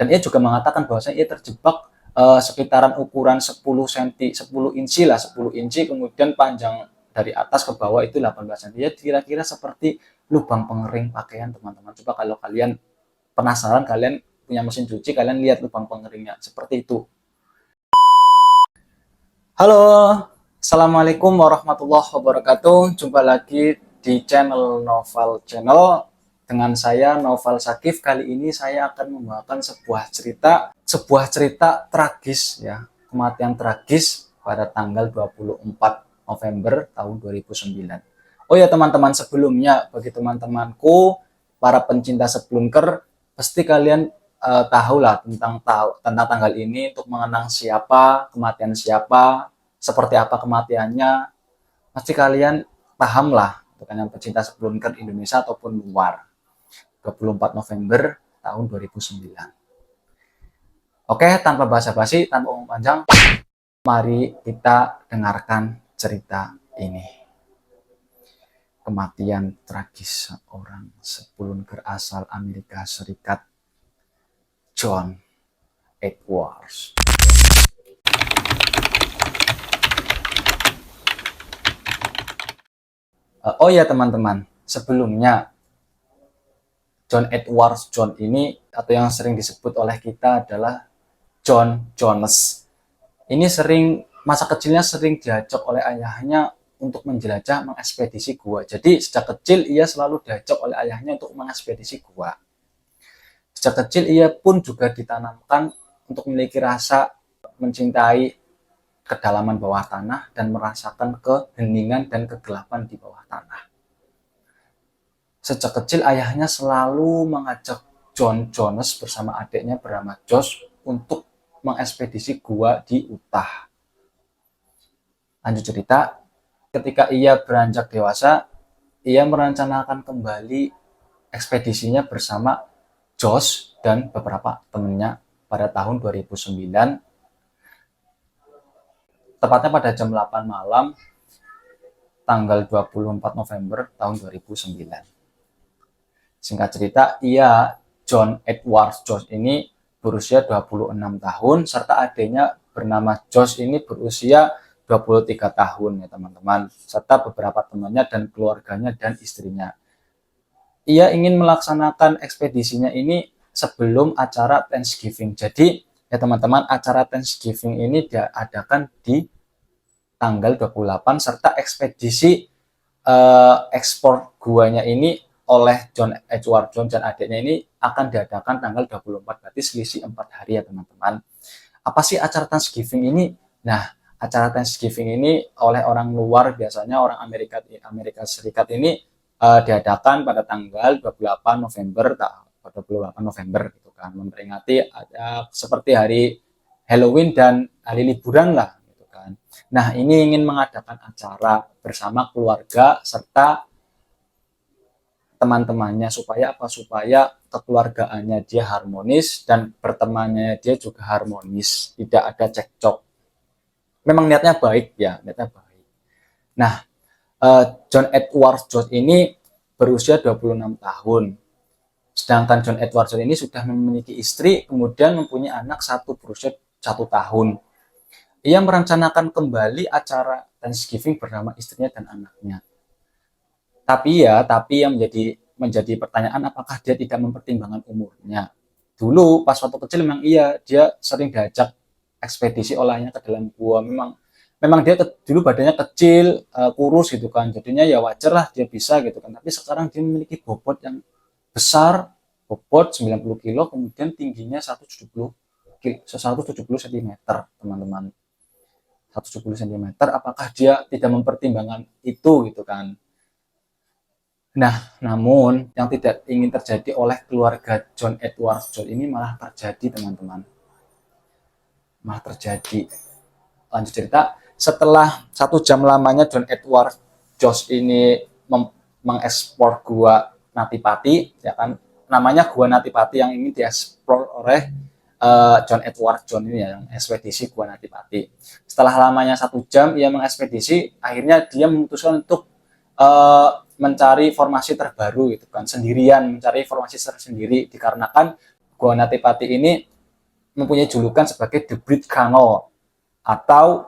Dan ia juga mengatakan bahwasanya ia terjebak sekitaran ukuran 10 cm, 10 inci lah, 10 inci, kemudian panjang dari atas ke bawah itu 18 cm. Ya kira-kira seperti lubang pengering pakaian, teman-teman. Coba kalau kalian penasaran, kalian punya mesin cuci, kalian lihat lubang pengeringnya seperti itu. Halo, assalamualaikum warahmatullahi wabarakatuh. Jumpa lagi di channel Novel Channel dengan saya Novel Sakif. Kali ini saya akan membawakan sebuah cerita tragis ya, kematian tragis pada tanggal 24 November tahun 2009. Oh ya teman-teman, sebelumnya bagi teman-temanku para pencinta sebelunker, pasti kalian tahu lah tentang tanggal ini untuk mengenang siapa, kematian siapa, seperti apa kematiannya. Pasti kalian paham lah untuk yang pecinta sebelunker Indonesia ataupun luar. 24 November tahun 2009. Oke, tanpa basa-basi, tanpa omong panjang, mari kita dengarkan cerita ini. Kematian tragis seorang sebelunker asal Amerika Serikat, John Edwards. Oh ya teman-teman, sebelumnya John Edwards John ini, atau yang sering disebut oleh kita adalah John Jones. Ini masa kecilnya sering diajak oleh ayahnya untuk menjelajah mengekspedisi gua. Jadi sejak kecil ia selalu diajak oleh ayahnya untuk mengekspedisi gua. Sejak kecil ia pun juga ditanamkan untuk memiliki rasa mencintai kedalaman bawah tanah dan merasakan keheningan dan kegelapan di bawah tanah. Sejak kecil ayahnya selalu mengajak John Jones bersama adiknya bernama Josh untuk mengekspedisi gua di Utah. Lanjut cerita, ketika ia beranjak dewasa, ia merencanakan kembali ekspedisinya bersama Josh dan beberapa temannya pada tahun 2009, tepatnya pada jam 8 malam tanggal 24 November tahun 2009. Singkat cerita, John Edwards Jones ini berusia 26 tahun, serta adiknya bernama Josh ini berusia 23 tahun ya teman-teman, serta beberapa temannya dan keluarganya dan istrinya. Ia ingin melaksanakan ekspedisinya ini sebelum acara Thanksgiving. Jadi ya teman-teman, acara Thanksgiving ini diadakan di tanggal 28, serta ekspedisi ekspor guanya ini oleh John Edwards Jones dan adiknya ini akan diadakan tanggal 24, berarti selisih 4 hari ya teman-teman. Apa sih acara Thanksgiving ini? Nah, acara Thanksgiving ini oleh orang luar, biasanya orang Amerika Serikat ini diadakan pada tanggal 28 November gitu kan, memperingati seperti hari Halloween dan hari liburan lah gitu kan. Nah, ini ingin mengadakan acara bersama keluarga serta teman-temannya, supaya apa? Supaya kekeluargaannya dia harmonis dan bertemannya dia juga harmonis, tidak ada cekcok. Memang niatnya baik ya, niatnya baik. Nah, John Edwards Jones ini berusia 26 tahun. Sedangkan John Edwards Jones ini sudah memiliki istri, kemudian mempunyai anak satu berusia 1 tahun. Ia merencanakan kembali acara Thanksgiving bersama istrinya dan anaknya. Tapi yang menjadi pertanyaan, apakah dia tidak mempertimbangkan umurnya? Dulu pas waktu kecil memang dia sering diajak ekspedisi olahnya ke dalam gua. Memang dia dulu badannya kecil, kurus gitu kan. Jadinya ya wajar lah dia bisa gitu kan. Tapi sekarang dia memiliki bobot yang besar, bobot 90 kilo, kemudian tingginya 170 cm, teman-teman. 170 cm, apakah dia tidak mempertimbangkan itu gitu kan? Nah, namun yang tidak ingin terjadi oleh keluarga John Edwards Jones ini malah terjadi, teman-teman. Malah terjadi. Lanjut cerita, setelah 1 jam lamanya John Edwards Jones ini mengekspor gua Natipati, ya kan? Namanya gua Natipati yang ingin dieksplor oleh John Edwards Jones ini ya, yang ekspedisi gua Natipati. Setelah lamanya 1 jam ia mengekspedisi, akhirnya dia memutuskan untuk mencari formasi terbaru gitu kan, sendirian mencari formasi sendiri, dikarenakan Gua Natipati ini mempunyai julukan sebagai The Bridge Canal atau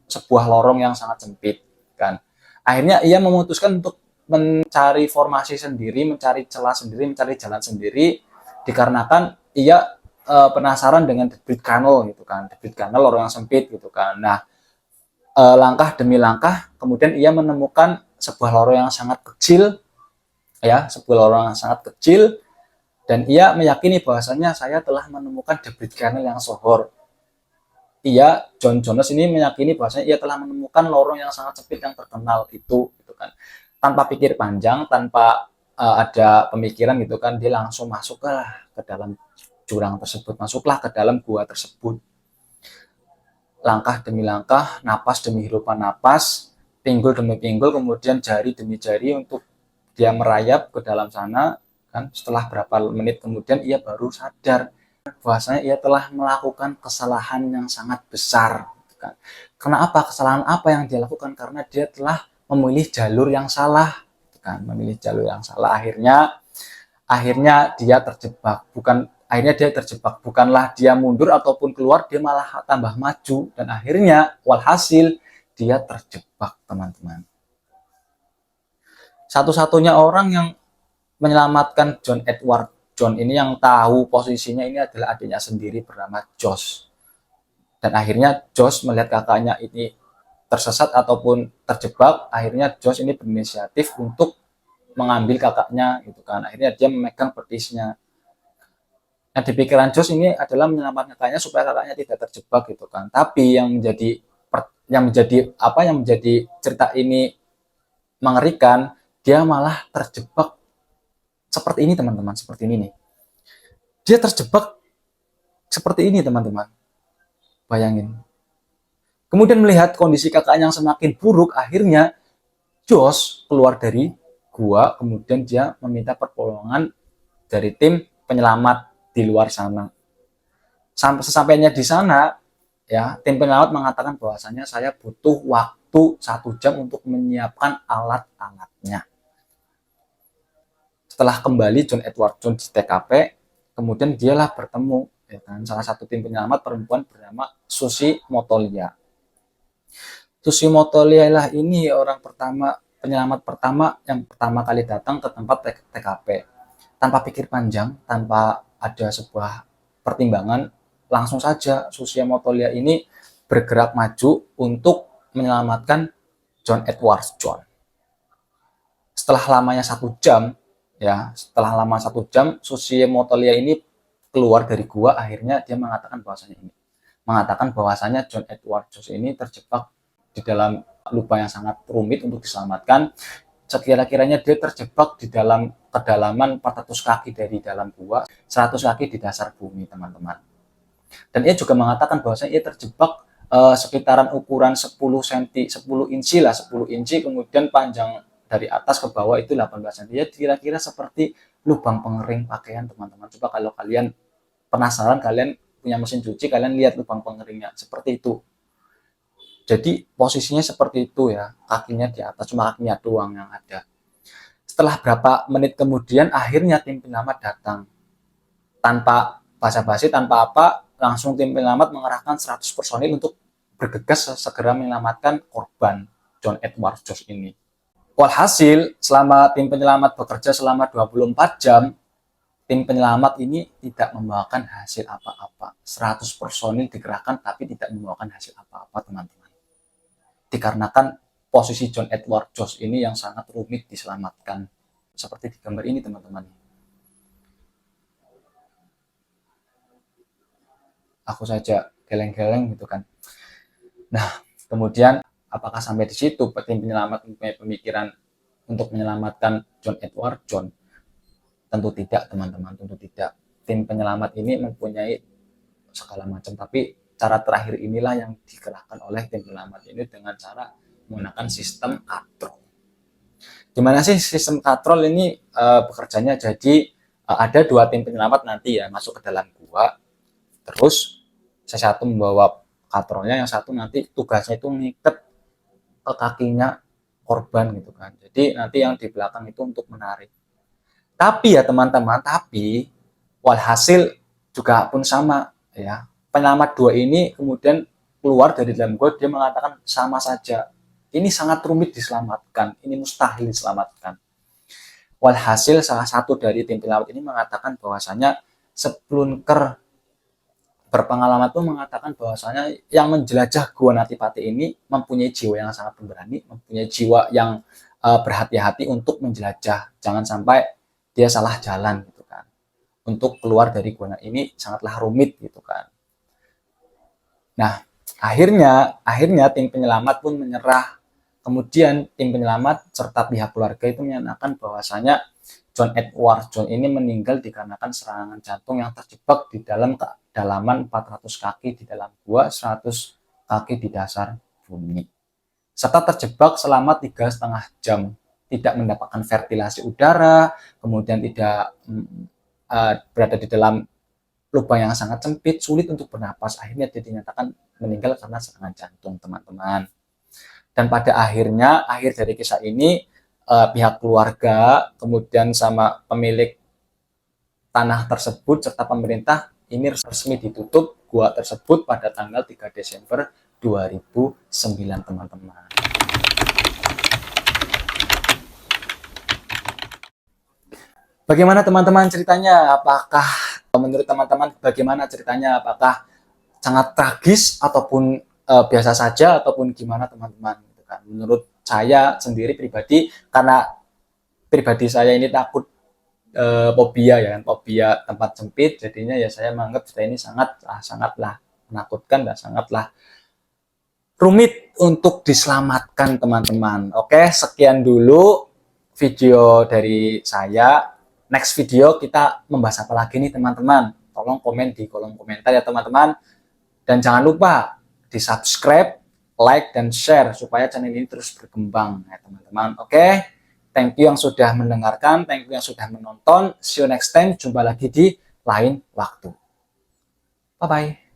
sebuah lorong yang sangat sempit kan. Akhirnya ia memutuskan untuk mencari formasi sendiri, mencari celah sendiri, mencari jalan sendiri dikarenakan ia penasaran dengan The Bridge Canal gitu kan. The Bridge Canal lorong yang sempit gitu kan. Nah, langkah demi langkah kemudian ia menemukan sebuah lorong yang sangat kecil ya, sebuah lorong yang sangat kecil dan ia meyakini bahwasanya saya telah menemukan The Bridge Canal yang sohor. John Jones ini meyakini bahwasanya ia telah menemukan lorong yang sangat sempit yang terkenal itu gitu kan. Tanpa pikir panjang, tanpa ada pemikiran gitu kan, dia langsung masuklah ke dalam jurang tersebut, masuklah ke dalam gua tersebut. Langkah demi langkah, napas demi hirupan napas, pinggul demi pinggul, kemudian jari demi jari untuk dia merayap ke dalam sana kan. Setelah berapa menit kemudian ia baru sadar bahwasanya ia telah melakukan kesalahan yang sangat besar kan. Karena apa? Kesalahan apa yang dia lakukan? Karena dia telah memilih jalur yang salah kan, memilih jalur yang salah. Akhirnya dia terjebak, bukanlah dia mundur ataupun keluar, dia malah tambah maju dan akhirnya walhasil dia terjebak, teman-teman. Satu-satunya orang yang menyelamatkan John Edward John ini yang tahu posisinya ini adalah adiknya sendiri bernama Josh. Dan akhirnya Josh melihat kakaknya ini tersesat ataupun terjebak, akhirnya Josh ini berinisiatif untuk mengambil kakaknya gitu kan. Akhirnya dia memegang petisnya. Nah, di pikiran Josh ini adalah menyelamatkan kakaknya supaya kakaknya tidak terjebak gitu kan. Tapi yang menjadi cerita ini mengerikan, dia malah terjebak seperti ini, teman-teman, seperti ini nih. Dia terjebak seperti ini, teman-teman. Bayangin. Kemudian melihat kondisi kakaknya yang semakin buruk, akhirnya Josh keluar dari gua, kemudian dia meminta pertolongan dari tim penyelamat di luar sana. Sesampainya di sana, ya, tim penyelamat mengatakan bahwasanya saya butuh waktu 1 jam untuk menyiapkan alat-alatnya. Setelah kembali John Edward Jones di TKP, kemudian dialah bertemu ya kan, salah satu tim penyelamat perempuan bernama Susi Motolia. Susi Motolia lah ini penyelamat pertama yang pertama kali datang ke tempat TKP. Tanpa pikir panjang, tanpa ada sebuah pertimbangan, langsung saja Susi Motolia ini bergerak maju untuk menyelamatkan John Edward Jones. Setelah lamanya 1 jam, setelah lama 1 jam, Susi Motolia ini keluar dari gua. Akhirnya dia mengatakan bahwasanya John Edward Jones ini terjebak di dalam lubang yang sangat rumit untuk diselamatkan. Sekira-kiranya dia terjebak di dalam kedalaman 400 kaki dari dalam gua, 100 kaki di dasar bumi, teman-teman. Dan ia juga mengatakan bahwasanya ia terjebak sekitaran ukuran 10 inci, kemudian panjang dari atas ke bawah itu 18 cm. Ya, kira-kira seperti lubang pengering pakaian, teman-teman. Coba kalau kalian penasaran, kalian punya mesin cuci, kalian lihat lubang pengeringnya seperti itu. Jadi posisinya seperti itu ya, kakinya di atas, cuma kakinya doang yang ada. Setelah berapa menit kemudian, akhirnya tim penyelamat datang. Tanpa basa-basi, tanpa apa, langsung tim penyelamat mengerahkan 100 personil untuk bergegas segera menyelamatkan korban John Edward Jones ini. Walhasil, selama tim penyelamat bekerja selama 24 jam, tim penyelamat ini tidak membawakan hasil apa-apa. 100 personil dikerahkan tapi tidak membawakan hasil apa-apa, teman-teman. Dikarenakan posisi John Edward Jones ini yang sangat rumit diselamatkan. Seperti di gambar ini, teman-teman. Aku saja geleng-geleng gitu kan. Nah, kemudian apakah sampai di situ tim penyelamat mempunyai pemikiran untuk menyelamatkan John Edward Jones? Tentu tidak, teman-teman, tentu tidak. Tim penyelamat ini mempunyai segala macam, tapi cara terakhir inilah yang dikerahkan oleh tim penyelamat ini dengan cara menggunakan sistem katrol. Gimana sih sistem katrol ini bekerjanya? Jadi ada 2 tim penyelamat nanti ya masuk ke dalam gua, terus saya satu membawa katrolnya, yang satu nanti tugasnya itu ngikat ke kakinya korban gitu kan. Jadi nanti yang di belakang itu untuk menarik. Tapi ya teman-teman, walhasil juga pun sama ya. Penyelamat 2 ini kemudian keluar dari dalam gua, dia mengatakan sama saja. Ini sangat rumit diselamatkan, ini mustahil diselamatkan. Walhasil salah satu dari tim penyelamat ini mengatakan bahwasanya Seplunker berpengalaman itu mengatakan bahwasanya yang menjelajah Gua Natipati ini mempunyai jiwa yang sangat pemberani, mempunyai jiwa yang berhati-hati untuk menjelajah. Jangan sampai dia salah jalan gitu kan. Untuk keluar dari gua ini sangatlah rumit gitu kan. Nah, akhirnya tim penyelamat pun menyerah. Kemudian tim penyelamat serta pihak keluarga itu menyatakan bahwasanya John Edward John ini meninggal dikarenakan serangan jantung yang terjebak di dalam kedalaman 400 kaki di dalam gua, 100 kaki di dasar bumi. Serta terjebak selama 3,5 jam, tidak mendapatkan ventilasi udara, kemudian tidak berada di dalam lubang yang sangat sempit, sulit untuk bernapas. Akhirnya dia dinyatakan meninggal karena serangan jantung, teman-teman. Dan pada akhirnya, akhir dari kisah ini, pihak keluarga, kemudian sama pemilik tanah tersebut, serta pemerintah, ini resmi ditutup gua tersebut pada tanggal 3 Desember 2009, teman-teman. Bagaimana teman-teman ceritanya? Apakah menurut teman-teman bagaimana ceritanya? Apakah sangat tragis ataupun biasa saja ataupun gimana teman-teman? Menurut saya sendiri pribadi, karena pribadi saya ini takut fobia ya, fobia tempat sempit, jadinya ya saya menganggap cerita ini sangatlah menakutkan dan sangatlah rumit untuk diselamatkan teman-teman. Oke, sekian dulu video dari saya. Next video kita membahas apa lagi nih teman-teman? Tolong komen di kolom komentar ya teman-teman. Dan jangan lupa di subscribe, like, dan share supaya channel ini terus berkembang ya teman-teman. Oke, thank you yang sudah mendengarkan, thank you yang sudah menonton. See you next time, jumpa lagi di lain waktu. Bye-bye.